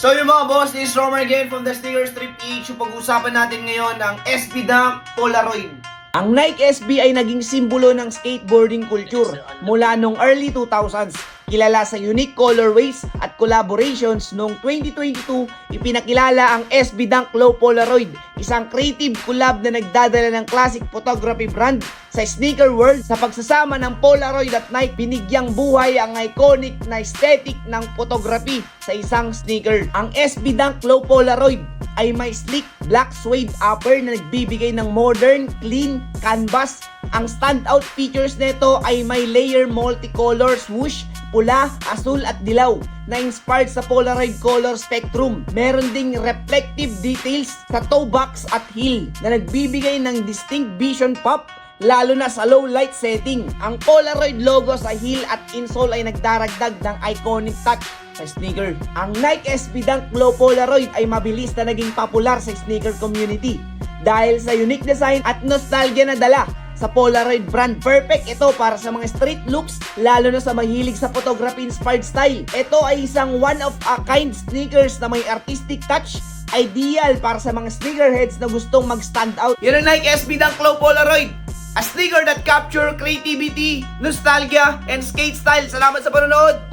So yung mga boss, this is Romer again from the Sneaker Strip PH. Yung pag-uusapan natin ngayon ang SB Dunk Polaroid. Ang Nike SB ay naging simbolo ng skateboarding culture mula noong early 2000s. Kilala sa unique colorways at collaborations noong 2022, ipinakilala ang SB Dunk Low Polaroid, isang creative collab na nagdadala ng classic photography brand sa sneaker world. Sa pagsasama ng Polaroid at Nike, binigyang buhay ang iconic na aesthetic ng photography sa isang sneaker. Ang SB Dunk Low Polaroid ay may sleek black suede upper na nagbibigay ng modern, clean canvas. Ang standout features nito ay may layer multicolor swoosh, pula, asul at dilaw na inspired sa Polaroid color spectrum. Meron ding reflective details sa toe box at heel na nagbibigay ng distinct vision pop lalo na sa low light setting. Ang Polaroid logo sa heel at insole ay nagdaragdag ng iconic touch sa sneaker. Ang Nike SB Dunk Low Polaroid ay mabilis na naging popular sa sneaker community dahil sa unique design at nostalgia na dala sa Polaroid brand. Perfect ito para sa mga street looks, lalo na sa mahilig sa photography-inspired style. Ito ay isang one-of-a-kind sneakers na may artistic touch, ideal para sa mga sneakerheads na gustong mag-stand out. Yan ang Nike SB Dunk Low Polaroid, a sneaker that capture creativity, nostalgia, and skate style. Salamat sa panonood!